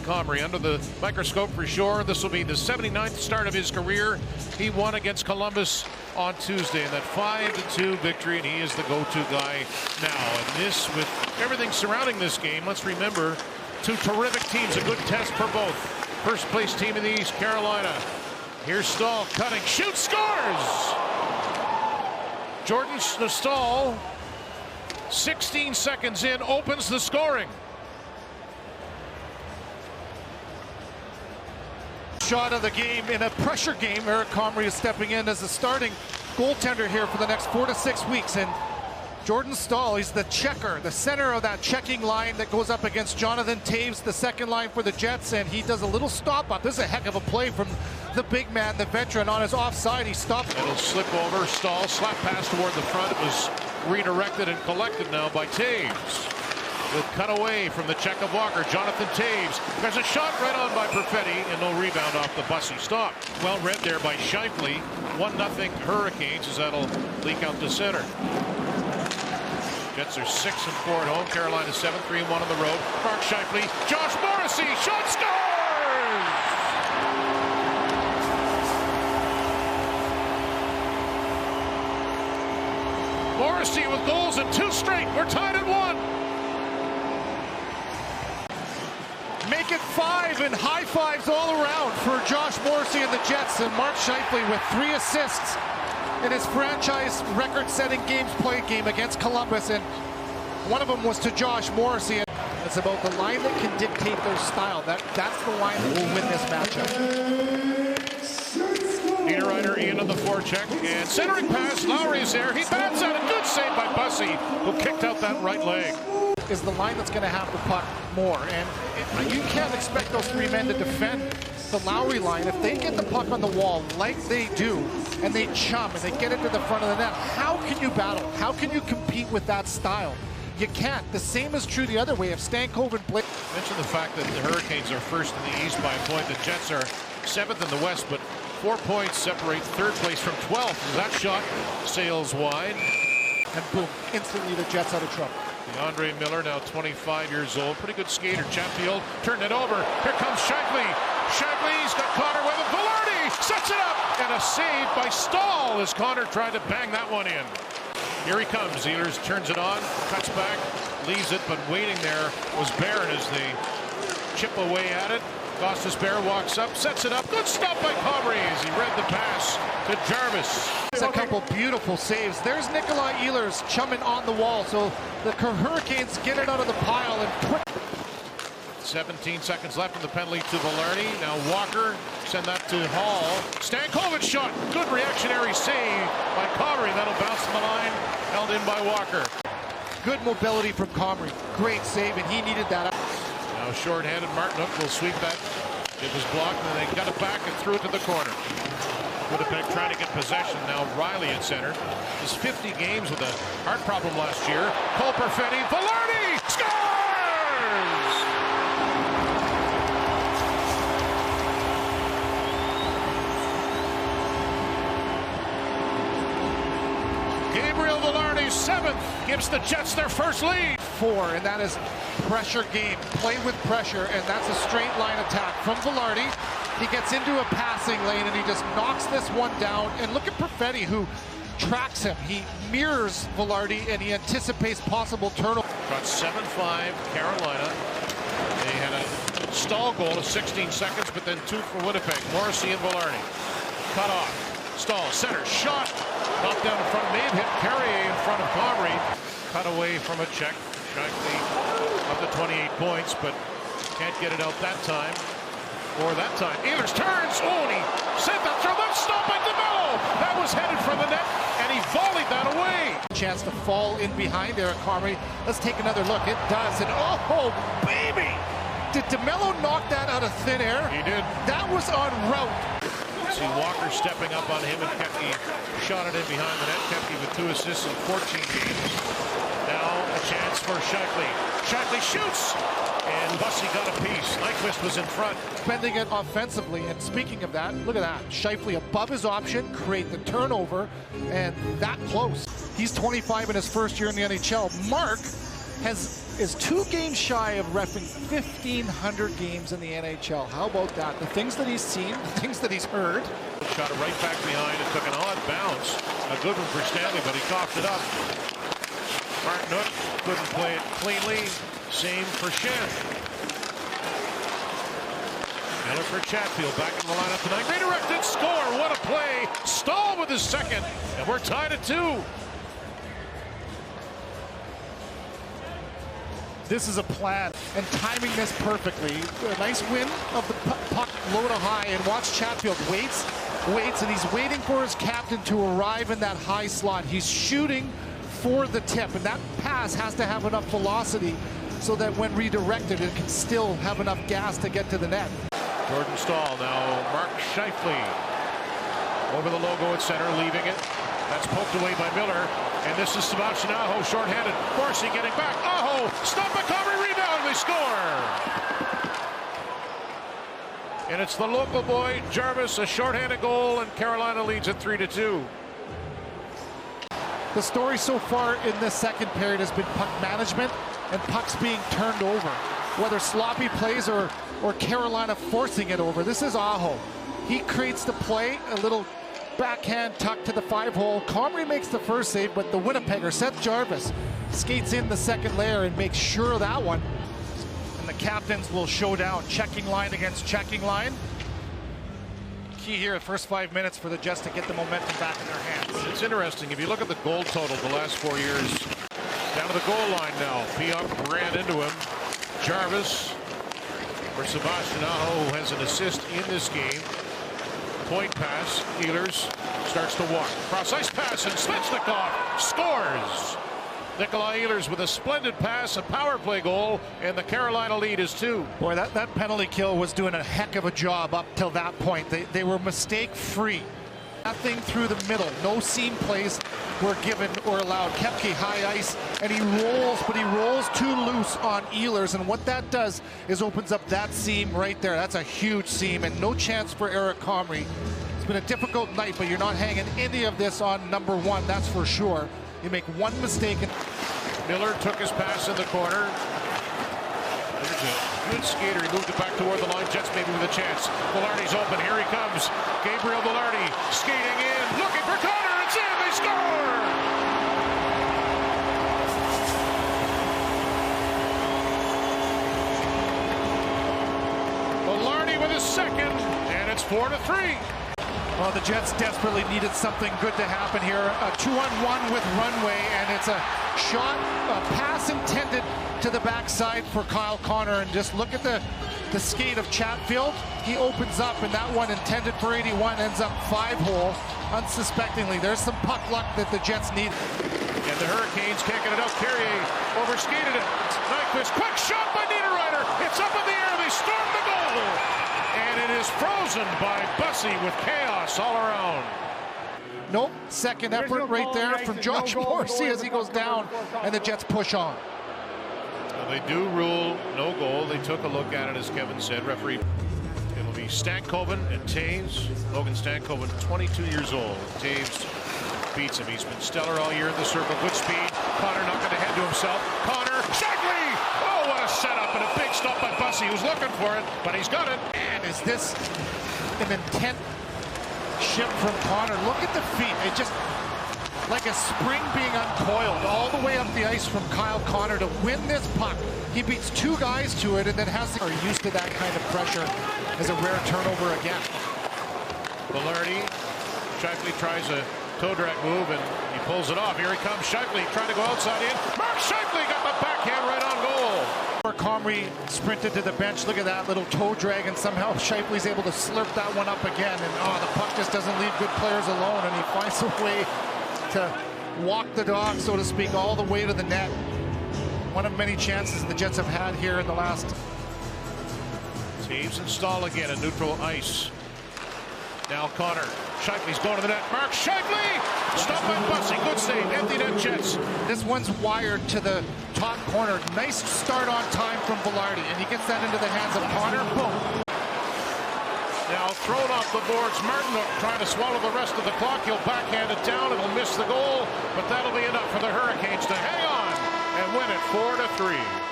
Comrie under the microscope for sure. This will be the 79th start of his career. He won against Columbus on Tuesday in that 5-2 victory, and he is the go-to guy now. And this, with everything surrounding this game, let's remember, two terrific teams, a good test for both. First place team in the East, Carolina. Here's Staal cutting, shoots, scores! Jordan Staal, 16 seconds in, opens the scoring. Shot of the game in a pressure game. Eric Comrie is stepping in as the starting goaltender here for the next 4 to 6 weeks. And Jordan Staal, he's the checker, the center of that checking line that goes up against Jonathan Toews, the second line for the Jets, and he does a little stop up. This is a heck of a play from the big man, the veteran, on his offside. He stopped. It'll slip over. Staal, slap pass toward the front. It was redirected and collected now by Toews. With cut away from the check of Walker, Jonathan Toews. There's a shot right on by Perfetti, and no rebound off the Bussy stop. Well read there by Scheifele. 1-0 Hurricanes, as that'll leak out to center. Jets are 6-4 at home. Carolina 7-3-1 on the road. Mark Scheifele, Josh Morrissey, shot, scores! Morrissey with goals in 2 straight. We're tied at 1. Make it 5, and high fives all around for Josh Morrissey and the Jets, and Mark Scheifele with 3 assists in his franchise record-setting games played game against Columbus, and one of them was to Josh Morrissey. It's about the line that can dictate their style. That's the line that will win this matchup. Niederreiter into the forecheck, and centering pass. Lowry's there. He bats out. A good save by Bussy, who kicked out that right leg. Is the line that's going to have the puck more, and you can't expect those 3 men to defend the Lowry line. If they get the puck on the wall like they do, and they chum and they get it to the front of the net, how can you battle? How can you compete with that style? You can't. The same is true the other way. If Stankov and Blake mention the fact that the Hurricanes are first in the East by a point, the Jets are 7th in the West, but 4 points separate third place from 12th. That shot sails wide, and boom, instantly the Jets out of trouble. Andrei Miller, now 25 years old, pretty good skater. Chatfield turned it over. Here comes Scheifele. Scheifele's got Connor with it. Vilardi sets it up, and a save by Staal as Connor tried to bang that one in. Here he comes. Ehlers turns it on, cuts back, leaves it, but waiting there was Barron as they chip away at it. Gostis Bear walks up, sets it up. Good stop by Comrie as he read the pass to Jarvis. It's a couple beautiful saves. There's Nikolai Ehlers chumming on the wall, so the Hurricanes get it out of the pile and put. 17 seconds left in the penalty to Vilardi. Now Walker, send that to Hall. Stankovic shot. Good reactionary save by Comrie. That'll bounce from the line. Held in by Walker. Good mobility from Comrie. Great save, and he needed that. Now short-handed, Martinook will sweep that. It was blocked, and they got it back and threw it to the corner. Winnipeg trying to get possession. Now Riley at center. His 50 games with a heart problem last year. Cole Perfetti, Vilardi scores! Gabriel Vilardi, 7th, gives the Jets their first lead. 4, and that is pressure game. Play with pressure, and that's a straight line attack from Vilardi. He gets into a passing lane, and he just knocks this one down. And look at Perfetti, who tracks him. He mirrors Vilardi, and he anticipates possible turnover. Got 7-5 Carolina. They had a Staal goal of 16 seconds, but then 2 for Winnipeg. Morrissey and Vilardi. Cut off. Staal, center, shot. Knocked down in front, may have hit Carrier in front of Comrie. Cut away from a check. Scheifele up to 28 points, but can't get it out that time. Or that time. Ehlers turns. Oh, and he sent that through. Let's stop by DeMello. That was headed for the net, and he volleyed that away. Chance to fall in behind Eric Comrie. Let's take another look. It does. And oh, baby! Did DeMello knock that out of thin air? He did. That was on route. See Walker stepping up on him, and Kepke shot it in behind the net. Kepke with 2 assists in 14 games. Now a chance for Scheifele. Scheifele shoots, and Bussy got a piece. Nyquist was in front. Spending it offensively, and speaking of that, look at that. Scheifele above his option, create the turnover, and that close. He's 25 in his first year in the NHL. Mark has is 2 games shy of reffing 1,500 games in the NHL. How about that? The things that he's seen, the things that he's heard. Shot it right back behind. It took an odd bounce. A good one for Stanley, but he coughed it up. Martinook couldn't play it cleanly. Same for Shen. Miller for Chatfield back in the lineup tonight. Redirected score. What a play. Staal with his second. And we're tied at 2. This is a plan, and timing this perfectly. A nice win of the puck low to high, and watch Chatfield waits, and he's waiting for his captain to arrive in that high slot. He's shooting for the tip, and that pass has to have enough velocity so that when redirected, it can still have enough gas to get to the net. Jordan Staal now. Mark Scheifele over the logo at center, leaving it. That's poked away by Miller. And this is Sebastian Aho, shorthanded. Morrissey getting back. Aho, stop recovery, rebound, they score! And it's the local boy, Jarvis, a shorthanded goal, and Carolina leads at 3-2. The story so far in this second period has been puck management and pucks being turned over. Whether sloppy plays or Carolina forcing it over. This is Aho. He creates the play, a little backhand tuck to the 5-hole. Comrie makes the first save, but the Winnipegger, Seth Jarvis, skates in the second layer and makes sure of that one. And the captains will show down. Checking line against checking line. Key here, the first 5 minutes for the Jets to get the momentum back in their hands. It's interesting. If you look at the goal total the last 4 years, down to the goal line now. Pionk ran into him. Jarvis, or Sebastian Aho, who has an assist in this game. Point pass, Ehlers starts to walk. Cross ice pass, and Svechnikov scores. Nikolai Ehlers with a splendid pass, a power play goal, and the Carolina lead is 2. Boy, that penalty kill was doing a heck of a job up till that point. They were mistake-free. Nothing through the middle. No seam plays were given or allowed. Kepke high ice, and he rolls, but he rolls too loose on Ehlers, and what that does is opens up that seam right there. That's a huge seam, and no chance for Eric Comrie. It's been a difficult night, but you're not hanging any of this on number 1, that's for sure. You make one mistake. Miller took his pass in the corner. There's a good skater. He moved it back toward the line. Jets maybe with a chance. Vilardi's open. Here he comes. Gabriel Vilardi skating in, looking for Connor. It's in. They score! Vilardi with his second, and it's 4-3. Well, the Jets desperately needed something good to happen here. A 2-on-1 with runway, and it's a shot, a pass intended to the backside for Kyle Connor. And just look at the skate of Chatfield. He opens up, and that one intended for 81 ends up 5-hole unsuspectingly. There's some puck luck that the Jets need. And the Hurricanes can't get it out. Carrier overskated it. Nyquist, quick shot by Niederreiter. It's up in the air. They storm the goal. And it is frozen by Bussey with chaos all around. Nope, second effort right there from Josh Morrissey as he goes down, and the Jets push on. Well, they do rule no goal. They took a look at it, as Kevin said. Referee, it'll be Stankoven and Taves. Logan Stankoven, 22 years old. Taves beats him. He's been stellar all year in the circle. Good speed. Connor not going to head to himself. Connor, Shagley! Oh, what a setup, and a big stop by Bussey, who's looking for it, but he's got it. And is this an intent shift from Connor? Look at the feet. It just like a spring being uncoiled all the way up the ice from Kyle Connor to win this puck. He beats 2 guys to it, and then are used to that kind of pressure as a rare turnover again. Vilardi, Scheifele tries a toe drag move, and he pulls it off. Here he comes, Scheifele trying to go outside in. Mark Scheifele got the backhand right on goal. Comrie sprinted to the bench. Look at that little toe drag, and somehow Scheifele's able to slurp that one up again. And the puck just doesn't leave good players alone, and he finds a way to walk the dog, so to speak, all the way to the net. One of many chances the Jets have had here in the last. Taves and Staal again at neutral ice. Now Connor. Scheifele's going to the net. Mark Scheifele! Stopped by Bussey. Good save. Empty net Jets. This one's wired to the top corner. Nice start on time from Vilardi, and he gets that into the hands of Connor. Boom. Now thrown off the boards. Martinook trying to swallow the rest of the clock. He'll backhand it down. It'll miss the goal, but that'll be enough for the Hurricanes to hang on and win it 4-3.